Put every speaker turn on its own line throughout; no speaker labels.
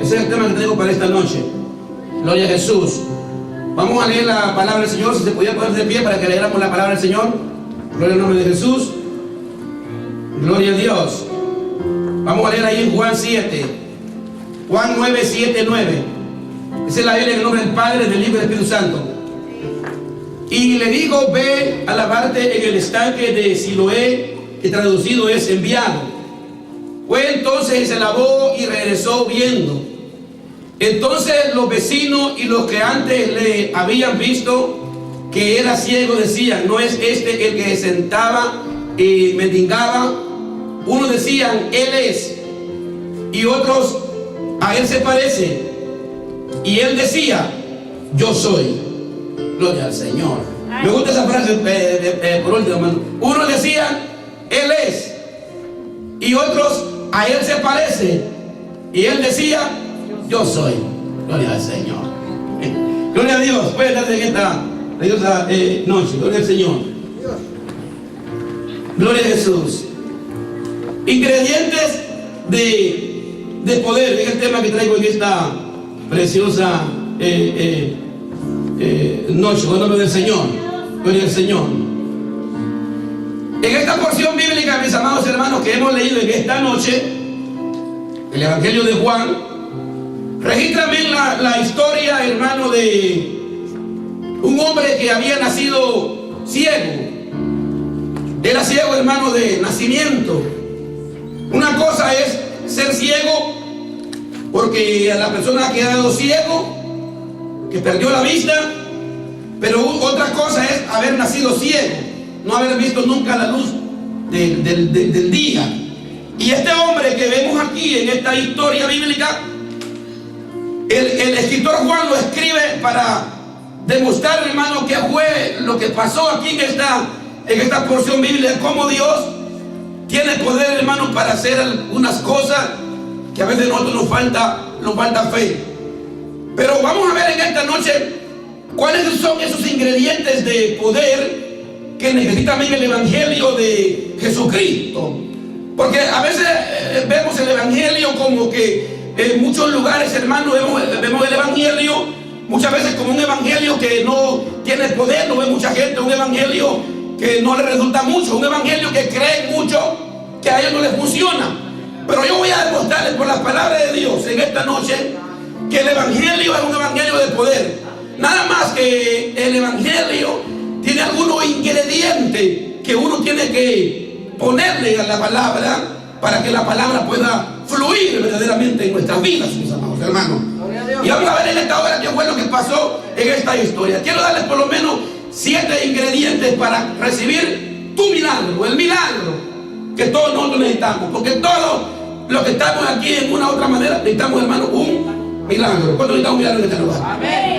Ese es el tema que tengo para esta noche. Gloria a Jesús. Vamos a leer la palabra del Señor. Si se podía poner de pie para que leyéramos la palabra del Señor. Gloria al nombre de Jesús. Gloria a Dios. Vamos a leer ahí en Juan 7. Juan 9, 7, 9. Esa es la Biblia en el nombre del Padre, del Hijo y del Espíritu Santo. Y le dijo: ve a lavarte en el estanque de Siloé, que traducido es enviado. Fue entonces y se lavó y regresó viendo. Entonces los vecinos y los que antes le habían visto que era ciego decían: ¿no es este el que se sentaba y mendigaba? Unos decían: él es. Y otros: a él se parece. Y él decía: yo soy. Gloria al Señor. Me gusta esa frase por último, hermano. Unos decían: él es. Y otros: a él se parece. Y él decía: yo soy. Gloria al Señor. Gloria a Dios. Puede estar en esta noche. Gloria al Señor. Gloria a Jesús. Ingredientes de poder. Es el tema que traigo en esta preciosa noche. En nombre del Señor. Gloria al Señor. En esta porción bíblica, mis amados hermanos, que hemos leído en esta noche, el Evangelio de Juan, registra bien la historia, hermano, de un hombre que había nacido ciego. Era ciego, hermano, de nacimiento. Una cosa es ser ciego porque la persona ha quedado ciego, que perdió la vista, pero otra cosa es haber nacido ciego, no haber visto nunca la luz del día. Y este hombre que vemos aquí en esta historia bíblica, el escritor Juan lo escribe para demostrar, hermano, qué fue lo que pasó aquí en esta porción bíblica, cómo Dios tiene poder, hermano, para hacer algunas cosas que a veces a nosotros nos falta fe. Pero vamos a ver en esta noche cuáles son esos ingredientes de poder que necesita también el Evangelio de Jesucristo. Porque a veces vemos el Evangelio como que en muchos lugares, hermano, vemos el Evangelio muchas veces como un Evangelio que no tiene poder. Lo ve mucha gente, un Evangelio que no le resulta mucho, un Evangelio que creen mucho que a ellos no les funciona. Pero yo voy a demostrarles por la palabra de Dios en esta noche que el Evangelio es un Evangelio de poder. Nada más que el Evangelio tiene algunos ingredientes que uno tiene que ponerle a la palabra para que la palabra pueda fluir verdaderamente en nuestras vidas, mis amados hermanos. Y vamos a ver en esta hora qué fue lo que pasó en esta historia. Quiero darles por lo menos 7 ingredientes para recibir tu milagro, el milagro que todos nosotros necesitamos, porque todos los que estamos aquí en una u otra manera necesitamos, hermano, un milagro. ¿Cuántos necesitamos un milagro en este lugar? Amén.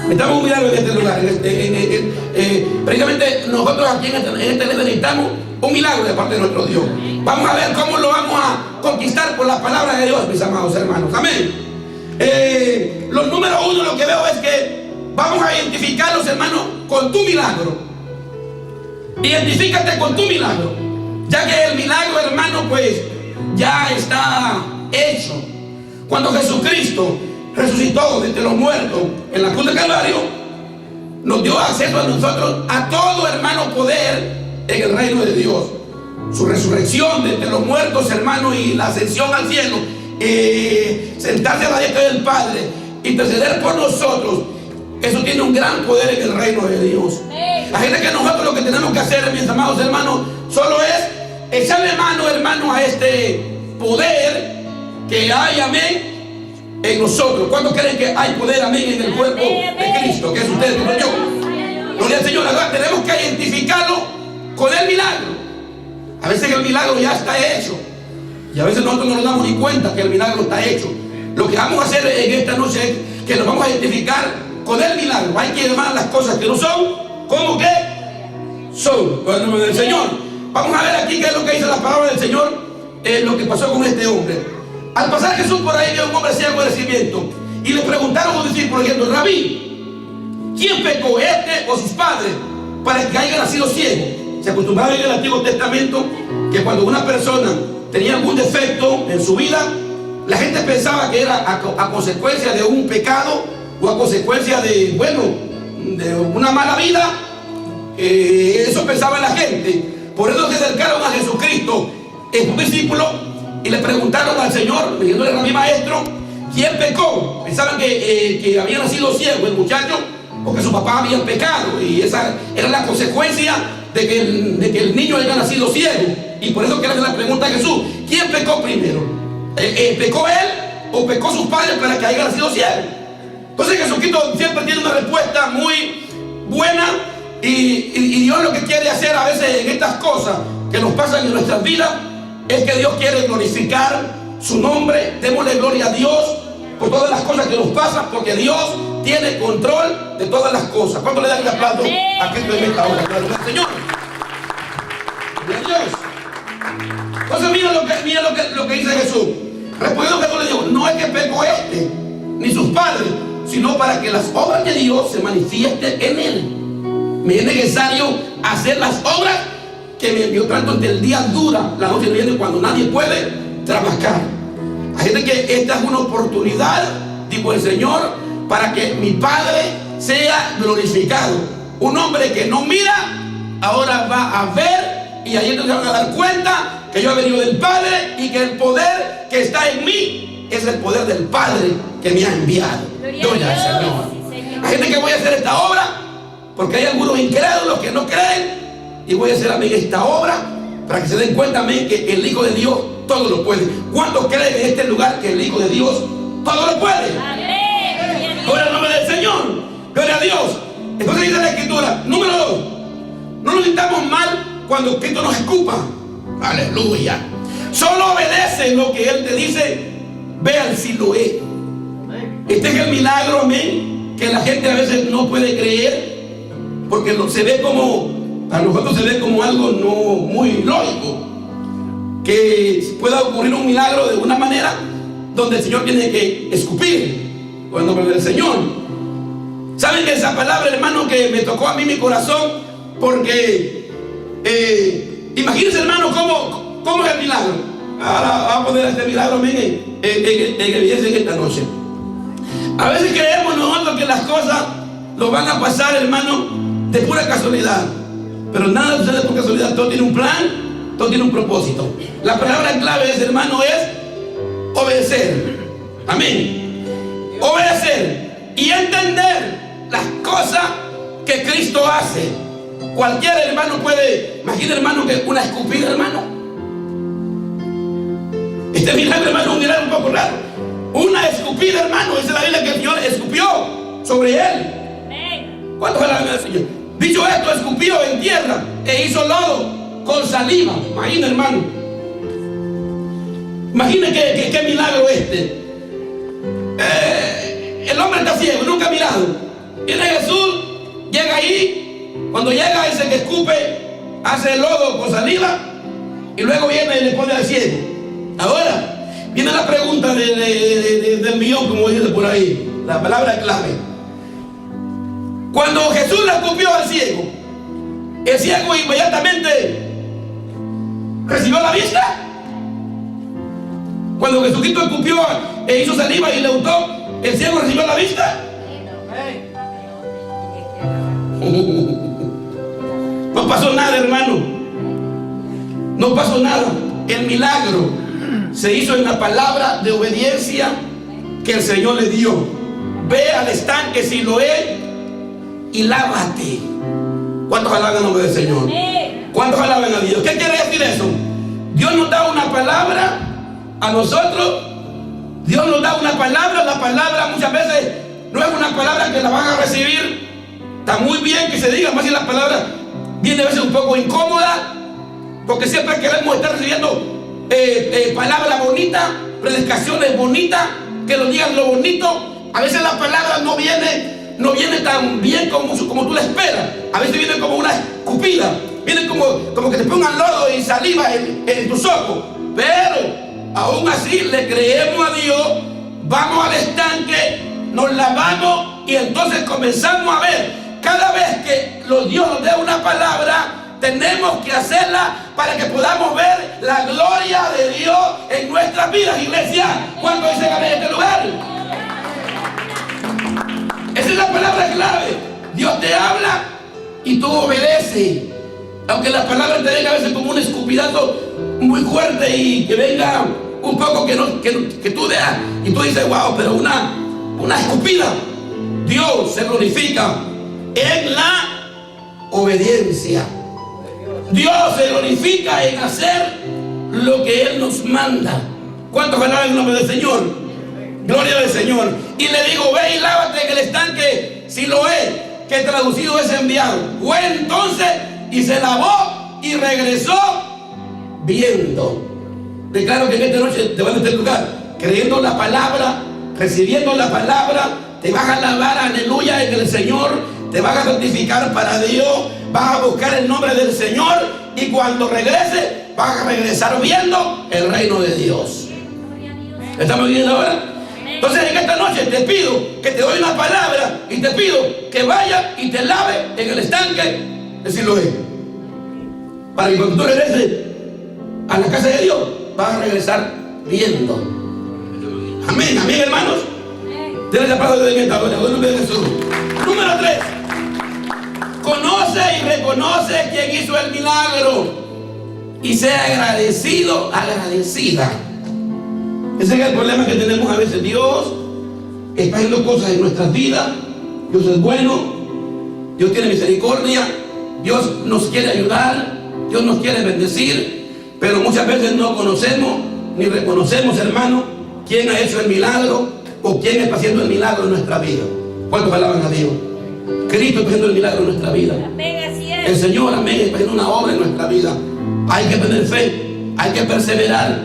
Necesitamos un milagro en este lugar. Precisamente nosotros aquí en este lugar necesitamos un milagro de parte de nuestro Dios. Vamos a ver cómo lo vamos a conquistar por la palabra de Dios, mis amados hermanos. Amén. Lo número 1, lo que veo es que vamos a identificarlos, hermanos, con tu milagro. Identifícate con tu milagro, ya que el milagro, hermano, pues ya está hecho. Cuando Jesucristo resucitó de entre los muertos en la cruz del Calvario, nos dio acceso a nosotros a todo, hermano, poder en el reino de Dios. Su resurrección de entre los muertos, hermano, y la ascensión al cielo, sentarse a la diestra del Padre, interceder por nosotros, eso tiene un gran poder en el reino de Dios. La gente que nosotros lo que tenemos que hacer, mis amados hermanos, solo es echarle mano, hermano, a este poder que hay, amén, en nosotros. ¿Cuántos creen que hay poder, amén, en el cuerpo de Cristo, que es ustedes como yo? Gloria al Señor. Ahora tenemos que identificarlo con el milagro. A veces el milagro ya está hecho y a veces nosotros no nos damos ni cuenta que el milagro está hecho. Lo que vamos a hacer en esta noche es que nos vamos a identificar con el milagro. Hay que llamar las cosas que no son como que son. Con el nombre del Señor. Vamos a ver aquí qué es lo que dice la palabra del Señor, lo que pasó con este hombre. Al pasar Jesús por ahí, vio un hombre ciego de nacimiento y le preguntaron a los discípulos diciendo: Rabí, ¿quién pecó, este o sus padres, para que haya nacido ciego? Se acostumbraba en el Antiguo Testamento que cuando una persona tenía algún defecto en su vida, La gente pensaba que era a consecuencia de un pecado o a consecuencia de, bueno, de una mala vida. Eso pensaba la gente. Por eso se acercaron a Jesucristo, un discípulo, y le preguntaron al Señor, diciéndole: Rabí, maestro, ¿quién pecó? Pensaban que había nacido ciego el muchacho porque su papá había pecado, y esa era la consecuencia de que el niño haya nacido ciego. Y por eso que le hace la pregunta a Jesús: ¿quién pecó primero? ¿Pecó él o pecó sus padres para que haya nacido ciego? Entonces Jesucristo siempre tiene una respuesta muy buena, y Dios lo que quiere hacer a veces en estas cosas que nos pasan en nuestras vidas es que Dios quiere glorificar su nombre. Démosle gloria a Dios por todas las cosas que nos pasan, porque Dios tiene control de todas las cosas. ¿Cuánto le dan el aplauso a Cristo en esta hora? Gloria al Señor. Gloria a Dios. Entonces mira lo que dice Jesús. Respondiendo Jesús le dijo: no es que pecó ni sus padres, sino para que las obras de Dios se manifiesten en él. Me es necesario hacer las obras que me envió, tanto entre el día dura, la noche viene cuando nadie puede trabajar. Hay gente que esta es una oportunidad, dijo el Señor, para que mi Padre sea glorificado. Un hombre que no mira, ahora va a ver, y ahí entonces se van a dar cuenta que yo he venido del Padre, y que el poder que está en mí es el poder del Padre que me ha enviado. Gloria al Señor. Hay gente que voy a hacer esta obra porque hay algunos incrédulos que no creen, y voy a hacer a mí esta obra para que se den cuenta también que el Hijo de Dios todo lo puede. ¿Cuántos creen en este lugar que el Hijo de Dios todo lo puede? Amén. Gloria al nombre del Señor. Gloria a Dios. Entonces dice la Escritura, número 2, no nos sintamos mal cuando Cristo nos escupa. Aleluya. Solo obedece lo que Él te dice. Ve al Siloé. Este es el milagro, amén, que la gente a veces no puede creer, porque se ve como, a nosotros se ve como algo no muy lógico, que pueda ocurrir un milagro de una manera donde el Señor tiene que escupir con el nombre del Señor. ¿Saben que esa palabra, hermano, que me tocó a mí mi corazón? Porque imagínense, hermano, cómo es el milagro. Ahora vamos a poner este milagro en evidencia en esta noche. A veces creemos nosotros que las cosas nos van a pasar, hermano, de pura casualidad, pero nada sucede por casualidad. Todo tiene un plan, todo tiene un propósito. La palabra clave, hermano, es obedecer. Amén. Obedecer y entender las cosas que Cristo hace. Cualquier hermano puede, imagina, hermano, que una escupida, hermano. Este milagro, hermano, es un milagro un poco raro. Una escupida, hermano, dice la Biblia que el Señor escupió sobre él. ¿Cuántos alaban al Señor? Dicho esto, escupió en tierra e hizo lodo con saliva. Imagina, hermano. Imagina qué milagro este. El hombre está ciego, nunca ha mirado. Viene Jesús, llega ahí. Cuando llega ese que escupe, hace el lodo con saliva, y luego viene y le pone al ciego. Ahora viene la pregunta del millón, como dice por ahí, la palabra clave. Cuando Jesús le escupió al ciego, el ciego inmediatamente recibió la vista. Cuando Jesucristo escupió e hizo saliva y le untó, el ciego recibió la vista. No pasó nada, hermano. No pasó nada. El milagro se hizo en la palabra de obediencia que el Señor le dio. Ve al estanque Siloé y lávate. ¿Cuántos alaban el nombre del Señor? ¿Cuántos alaban a Dios? ¿Qué quiere decir eso? Dios nos da una palabra a nosotros. Dios nos da una palabra. La palabra muchas veces no es una palabra que la van a recibir. Está muy bien que se diga, más si la palabra viene a veces un poco incómoda, porque siempre queremos estar recibiendo palabras bonitas, predicaciones bonitas, que nos digan lo bonito. A veces la palabra no viene tan bien como tú la esperas. A veces viene como una escupida, viene como que te pongan lodo y saliva en tus ojos. Pero aún así le creemos a Dios, vamos al estanque, nos lavamos y entonces comenzamos a ver. Cada vez que Dios nos dé una palabra, tenemos que hacerla para que podamos ver la gloria de Dios en nuestras vidas, iglesia. ¿Cuánto dicen amén en este lugar? Esa es la palabra clave. Dios te habla y tú obedeces. Aunque la palabra te venga a veces como un escupidazo muy fuerte y que venga un poco que tú veas y tú dices, wow, pero una escupida. Dios se glorifica en la obediencia. Dios se glorifica en hacer lo que Él nos manda. ¿Cuántos alaban el nombre del Señor? Gloria al Señor. Y le digo, ve y lávate en el estanque Siloé, que traducido es enviado. Fue entonces y se lavó y regresó viendo. Declaro que en esta noche te vas a este lugar creyendo la palabra, recibiendo la palabra, te vas a lavar, aleluya, en el Señor, te vas a santificar para Dios, vas a buscar el nombre del Señor y cuando regrese vas a regresar viendo el reino de Dios. ¿Estamos viendo ahora? Entonces en esta noche te pido que te doy una palabra y te pido que vaya y te lave en el estanque de Siloé, para que cuando tú regreses a la casa de Dios vas a regresar viendo. Amén, amén, hermanos. Denle la palabra de esta hora, en el nombre de Jesús. Número 3. Conoce y reconoce quién hizo el milagro y sea agradecido, agradecida. Ese es el problema que tenemos a veces. Dios está haciendo cosas en nuestras vidas. Dios es bueno, Dios tiene misericordia, Dios nos quiere ayudar, Dios nos quiere bendecir, pero muchas veces no conocemos ni reconocemos, hermano, quién ha hecho el milagro o quién está haciendo el milagro en nuestra vida. ¿Cuántos alaban a Dios? Cristo está haciendo el milagro en nuestra vida.
Amén, así es.
El Señor, amén, está haciendo una obra en nuestra vida. Hay que tener fe, hay que perseverar,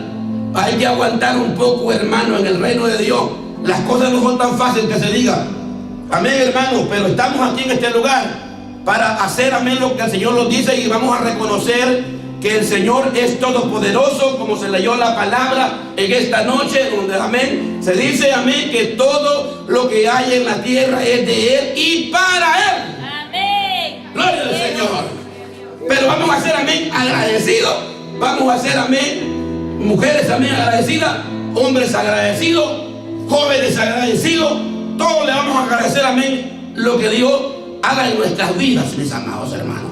hay que aguantar un poco, hermano, en el reino de Dios. Las cosas no son tan fáciles que se diga. Amén, hermano, pero estamos aquí en este lugar para hacer, amén, lo que el Señor nos dice y vamos a reconocer que el Señor es todopoderoso, como se leyó la palabra en esta noche, donde, amén, se dice, amén, que todo lo que hay en la tierra es de Él y para Él.
Amén.
Gloria al Señor. Pero vamos a ser, amén, agradecidos. Vamos a ser, amén, mujeres, amén, agradecidas, hombres agradecidos, jóvenes agradecidos. Todos le vamos a agradecer, amén, lo que Dios haga en nuestras vidas, mis amados hermanos.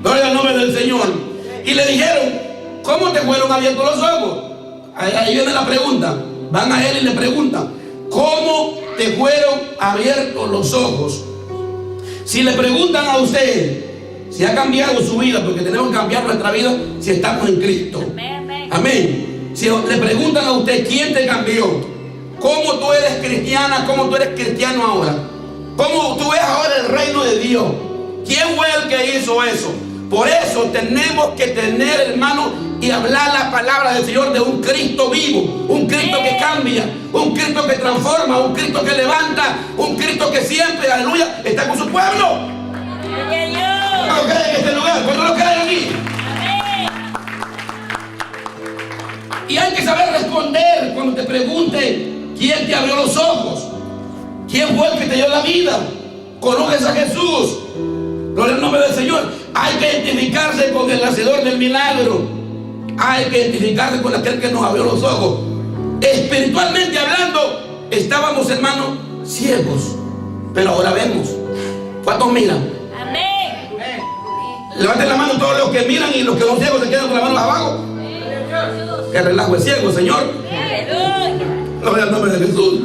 Gloria al nombre del Señor. Y le dijeron, ¿cómo te fueron abiertos los ojos? Ahí viene la pregunta. Van a Él y le preguntan, ¿cómo te fueron abiertos los ojos? Si le preguntan a usted si ha cambiado su vida, porque tenemos que cambiar nuestra vida si estamos en Cristo.
Amén.
Amén. Si le preguntan a usted quién te cambió, cómo tú eres cristiana, cómo tú eres cristiano ahora, cómo tú ves ahora el reino de Dios, ¿quién fue el que hizo eso? Por eso tenemos que tener, hermano, y hablar la palabra del Señor de un Cristo vivo, un Cristo que cambia, un Cristo que transforma, un Cristo que levanta, un Cristo que siempre, aleluya, está con su pueblo. ¿Cuántos lo creen en este lugar? ¿Cuántos lo creen aquí?
Amén.
Y hay que saber responder cuando te pregunten quién te abrió los ojos, quién fue el que te dio la vida. ¿Conoces a Jesús? Gloria al nombre del Señor. Hay que identificarse con el hacedor del milagro. Hay que identificarse con aquel que nos abrió los ojos. Espiritualmente hablando, estábamos, hermanos, ciegos, pero ahora vemos. ¿Cuántos miran?
Amén.
Levanten la mano todos los que miran y los que son ciegos se quedan con la mano abajo. Que relajo es ciego, Señor.
Aleluya.
Gloria al nombre de Jesús.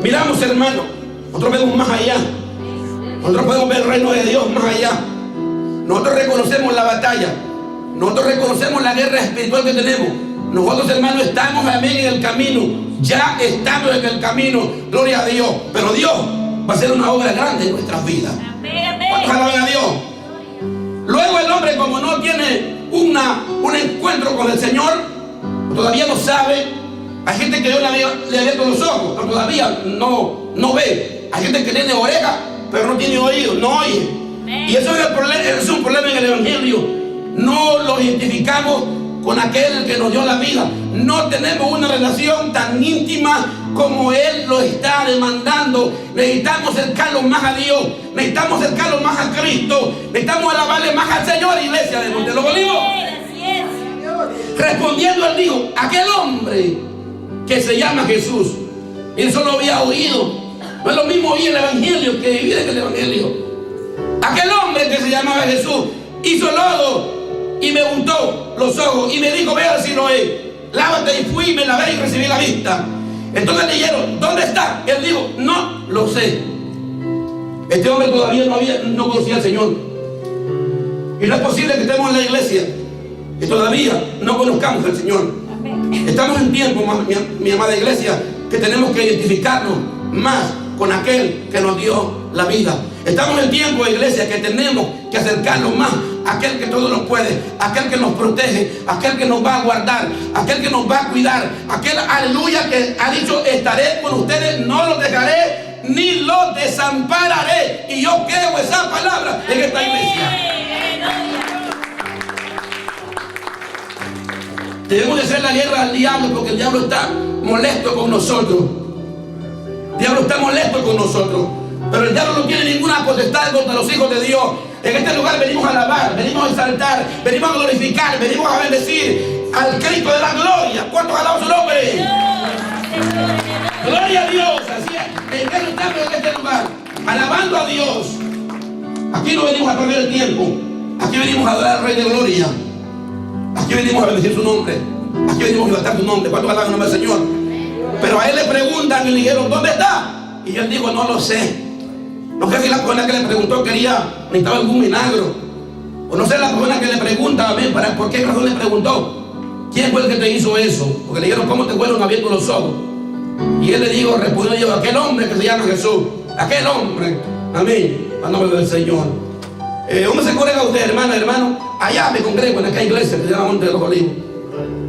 Miramos, hermano, nosotros vemos más allá. Nosotros podemos ver el reino de Dios más allá. Nosotros reconocemos la batalla. Nosotros reconocemos la guerra espiritual que tenemos. Nosotros, hermanos, estamos, amén, en el camino. Ya estamos en el camino. Gloria a Dios. Pero Dios va a hacer una obra grande en nuestras vidas.
Amén.
¿Cuántos alaban a Dios? Luego el hombre, como no tiene un encuentro con el Señor, todavía no sabe. Hay gente que Dios le ha abierto los ojos, pero todavía no ve. Hay gente que tiene orejas, pero no tiene oído, no oye. Y eso es el problema, es un problema en el Evangelio. No lo identificamos con aquel que nos dio la vida. No tenemos una relación tan íntima como Él lo está demandando. Necesitamos acercarnos más a Dios, necesitamos acercarnos más a Cristo, necesitamos alabarle más al Señor, iglesia de Monte de los Olivos.
Así es.
Respondiendo, Él dijo: aquel hombre que se llama Jesús. Y eso lo había oído. No es lo mismo oír el Evangelio que vivir en el Evangelio. Aquel hombre que se llamaba Jesús hizo lodo y me untó los ojos y me dijo: ve al Siloé, lávate. Y fui, me lavé y recibí la vista. Entonces le dijeron: ¿dónde está? Él dijo: no lo sé. Este hombre todavía no conocía al Señor. Y no es posible que estemos en la iglesia y todavía no conozcamos al Señor. Estamos en tiempo, mi amada iglesia, que tenemos que identificarnos más con aquel que nos dio la vida. Estamos en tiempo, iglesia, que tenemos que acercarnos más a aquel que todo lo puede, aquel que nos protege, aquel que nos va a guardar, aquel que nos va a cuidar, aquel, aleluya, que ha dicho: estaré con ustedes, no los dejaré ni los desampararé. Y yo creo esa palabra en esta iglesia. Debemos de hacer la guerra al diablo, porque el diablo está molesto con nosotros. El diablo está molesto con nosotros, pero el diablo no tiene ninguna potestad contra los hijos de Dios. En este lugar venimos a alabar, venimos a exaltar, venimos a glorificar, venimos a bendecir al Cristo de la gloria. ¿Cuántos alaban su nombre? Gloria a Dios. Así es. ¿En qué estamos en este lugar? Alabando a Dios. Aquí no venimos a perder el tiempo. Aquí venimos a adorar al Rey de Gloria. Aquí venimos a bendecir su nombre. Aquí venimos a levantar su nombre. ¿Cuántos alaban el nombre del Señor? Pero a él le preguntan y le dijeron: ¿dónde está? Y él dijo: no lo sé. No sé si la persona que le preguntó necesitaba algún milagro. O no sé la persona que le pregunta, amén, ¿por qué razón le preguntó? ¿Quién fue el que te hizo eso? Porque le dijeron: ¿cómo te fueron abiertos los ojos? Y él le dijo, respondió: aquel hombre que se llama Jesús. Aquel hombre. Amén. Al nombre del Señor. ¿Dónde se congrega usted, hermano? Allá me congrego en aquella iglesia que se llama Monte de los Olivos.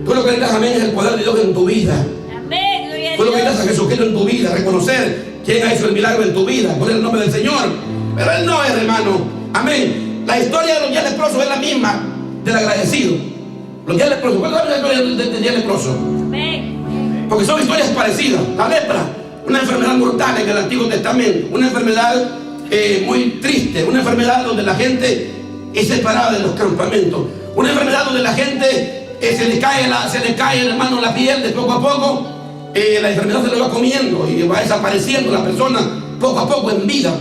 Tú lo que necesitas, amén, es el poder de Dios en tu vida.
Amén, gloria a
Tú lo que
Dios.
necesitas es a Jesucristo en tu vida, reconocer quién ha hecho el milagro en tu vida, poner el nombre del Señor. Pero Él no es, hermano. Amén. La historia de los 10 leprosos es la misma del agradecido. Los 10 leprosos. ¿Cuál es la historia del 10 leprosos?
Amén.
Porque son historias parecidas. La lepra, una enfermedad mortal en el Antiguo Testamento, una enfermedad muy triste, una enfermedad donde la gente es separada de los campamentos, una enfermedad donde la gente se le cae, hermano, la piel de poco a poco. La enfermedad se lo va comiendo y va desapareciendo la persona poco a poco en vida.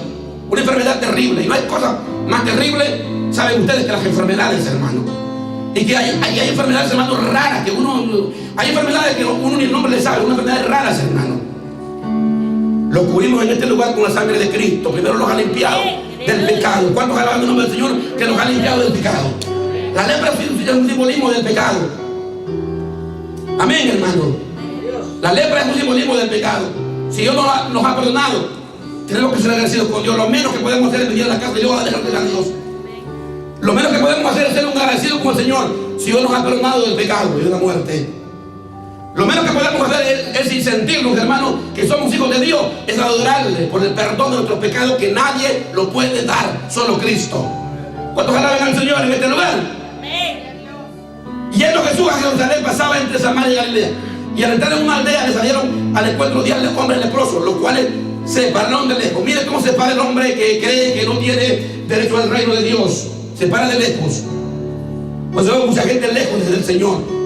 Una enfermedad terrible. Y no hay cosa más terrible, saben ustedes, que las enfermedades, hermano. Y que hay enfermedades, hermano, raras, que hay enfermedades que uno ni el nombre le sabe, unas enfermedades raras, hermano. Los cubrimos en este lugar con la sangre de Cristo. Primero los ha limpiado del pecado. ¿Cuántos alaban el nombre del Señor que nos ha limpiado del pecado? La lepra es un simbolismo del pecado. Amén, hermano. La lepra es un simbolismo del pecado. Si Dios nos ha perdonado, tenemos que ser agradecidos con Dios. Lo menos que podemos hacer es venir a la casa de Dios a dejar a Dios. Lo menos que podemos hacer es ser un agradecido con el Señor. Si Dios nos ha perdonado del pecado y de la muerte. Lo menos que podemos hacer es sentirnos, hermanos, que somos hijos de Dios, es adorarle por el perdón de nuestros pecados, que nadie lo puede dar, solo Cristo. ¿Cuántos alaban al Señor en este lugar?
Amén.
Yendo Jesús a Jerusalén, pasaba entre Samaria y Galilea. Y al entrar en una aldea le salieron al encuentro 10 hombres leprosos, los cuales se pararon de lejos. Mire cómo se para el hombre que cree que no tiene derecho al reino de Dios. Se para de lejos. Pues vemos mucha gente lejos del Señor.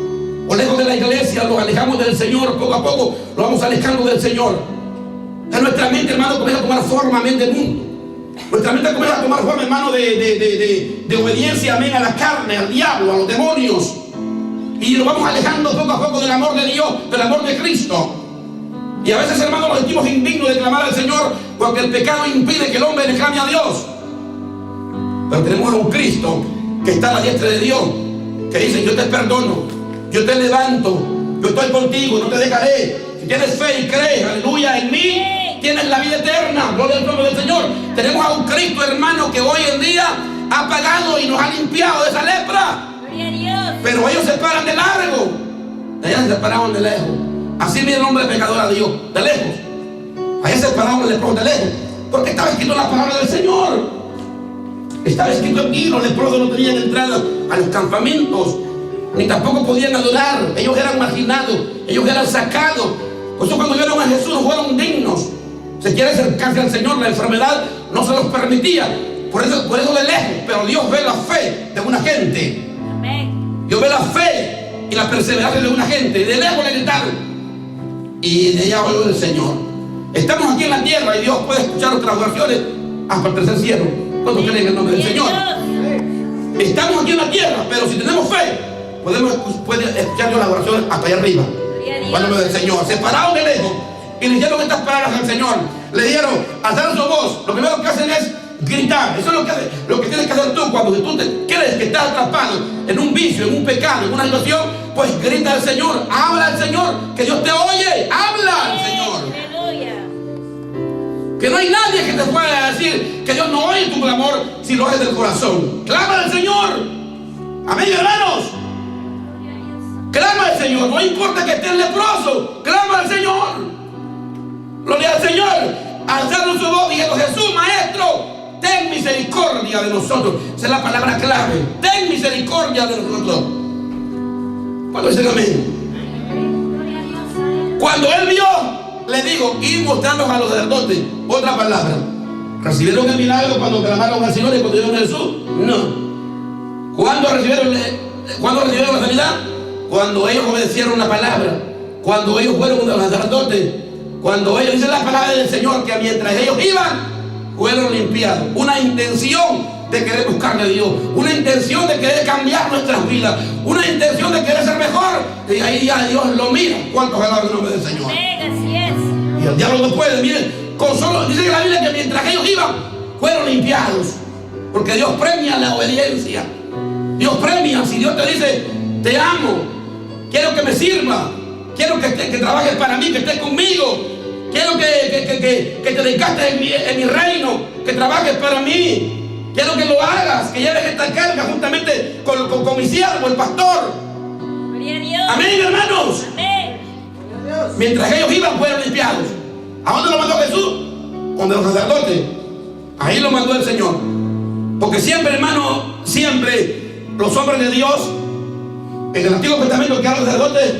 O lejos de la iglesia, los alejamos del Señor. Poco a poco lo vamos alejando del Señor. En nuestra mente, hermano, comienza a tomar forma, mente mundo. Nuestra mente comienza a tomar forma, hermano, de obediencia, amén, a la carne, al diablo, a los demonios. Y nos vamos alejando poco a poco del amor de Dios, del amor de Cristo. Y a veces, hermano, nos sentimos indignos de clamar al Señor, porque el pecado impide que el hombre le clame a Dios. Pero tenemos a un Cristo que está a la diestra de Dios, que dice: yo te perdono, yo te levanto, yo estoy contigo, no te dejaré. Si tienes fe y crees, aleluya, en mí, tienes la vida eterna. Gloria al nombre del Señor. Tenemos a un Cristo, hermano, que hoy en día ha pagado y nos ha limpiado de esa lepra.
Gloria a Dios.
Pero ellos se paran de largo. Allá se paraban de lejos. Así viene el hombre pecador a Dios, de lejos. Allá se paraban los leprosos de lejos, porque estaba escrito la palabra del Señor. Estaba escrito aquí: los leprosos no tenían entrada a los campamentos. ni tampoco podían adorar. Ellos eran marginados, ellos eran sacados. Por eso cuando vieron a Jesús no fueron dignos. Se quiere acercarse al Señor, la enfermedad no se los permitía. Por eso de lejos. Pero Dios ve la fe de una gente.
Amén.
Dios ve la fe y la perseverancia de una gente. De lejos le gritaron. Y de allá oyó el Señor. Estamos aquí en la tierra y Dios puede escuchar nuestras oraciones hasta el tercer cielo. ¿Cuántos creen en el nombre del Señor? Estamos aquí en la tierra, pero si tenemos fe, puede escuchar Dios las oraciones hasta allá arriba. Cuando lo del Señor, separados de lejos, y le dijeron estas palabras al Señor. Le dijeron, alzaron su voz. Lo primero que hacen es gritar. Eso es lo que tienes que hacer tú cuando tú crees que estás atrapado en un vicio, en un pecado, en una situación. Pues grita al Señor, habla al Señor, que Dios te oye, habla al Señor.
Aleluya.
Que no hay nadie que te pueda decir que Dios no oye tu clamor si lo haces del corazón. Clama al Señor. Amén, hermanos. Clama al Señor, no importa que estés leproso, clama al Señor. Gloria al Señor. Alzando su voz diciendo, Jesús, Maestro, ten misericordia de nosotros. Esa es la palabra clave. Ten misericordia de nosotros. ¿Cuándo dicen amén? Cuando él vio, le dijo, ir mostrando a los sacerdotes. Otra palabra. ¿Recibieron el milagro cuando clamaron al Señor y cuando vieron a Jesús? No. ¿Cuándo recibieron la sanidad? Cuando ellos obedecieron la palabra. Cuando ellos fueron a los sacerdotes. Cuando ellos dicen la palabra del Señor, que mientras ellos iban, fueron limpiados. Una intención de querer buscarle a Dios, una intención de querer cambiar nuestras vidas, una intención de querer ser mejor, y ahí ya Dios lo mira. ¿Cuántos alaban el nombre del Señor?
Así es.
Y el diablo no puede, miren, con solo, dice la Biblia que mientras ellos iban, fueron limpiados, porque Dios premia la obediencia. Dios premia, si Dios te dice, te amo, quiero que me sirva, quiero que trabajes para mí, que estés conmigo, quiero que te dedicaste en mi reino, que trabajes para mí. Quiero que lo hagas, que lleves esta carga juntamente con mi siervo, el pastor.
Gloria a Dios.
Amén, hermanos.
Amén.
Mientras ellos iban, fueron limpiados. ¿A dónde lo mandó Jesús? Donde los sacerdotes. Ahí lo mandó el Señor. Porque siempre, hermano, siempre los hombres de Dios, en el Antiguo Testamento, que eran los sacerdotes,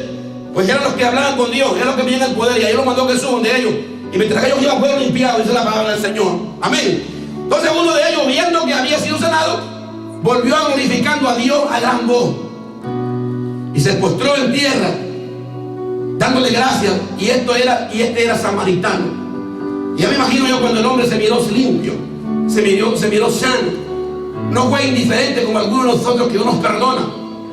pues eran los que hablaban con Dios, eran los que tenían el poder, y ahí lo mandó Jesús donde ellos. Y mientras ellos iban, fueron limpiados, dice la palabra del Señor. Amén. Entonces uno de ellos, viendo que había sido sanado, volvió a glorificando a Dios a gran voz y se postró en tierra dándole gracias. Y este era samaritano. Y ya me imagino yo cuando el hombre se miró limpio, se miró sano, no fue indiferente como algunos de nosotros que Dios nos perdona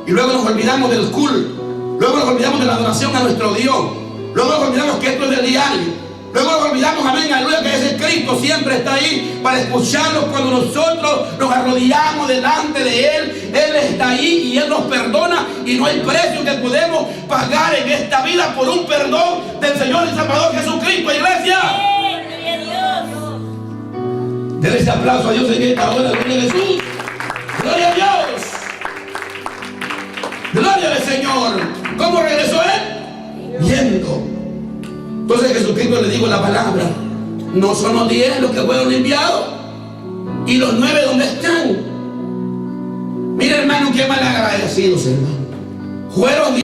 y luego nos olvidamos del culto, luego nos olvidamos de la adoración a nuestro Dios, luego nos olvidamos que esto es del diario. Luego nos olvidamos, amén, aleluya, que ese Cristo siempre está ahí para escucharnos cuando nosotros nos arrodillamos delante de Él. Él está ahí y Él nos perdona y no hay precio que podemos pagar en esta vida por un perdón del Señor y Salvador Jesucristo, iglesia.
Gloria a Dios.
Denle ese aplauso a Dios en esta hora, gloria a Jesús. Gloria a Dios. Gloria al Señor. ¿Cómo regresó Él? Yendo. Entonces Jesucristo le dijo la palabra, no son los 10 los que fueron limpiados y los 9 ¿dónde están? Mira, hermano, qué mal agradecidos, hermano. Fueron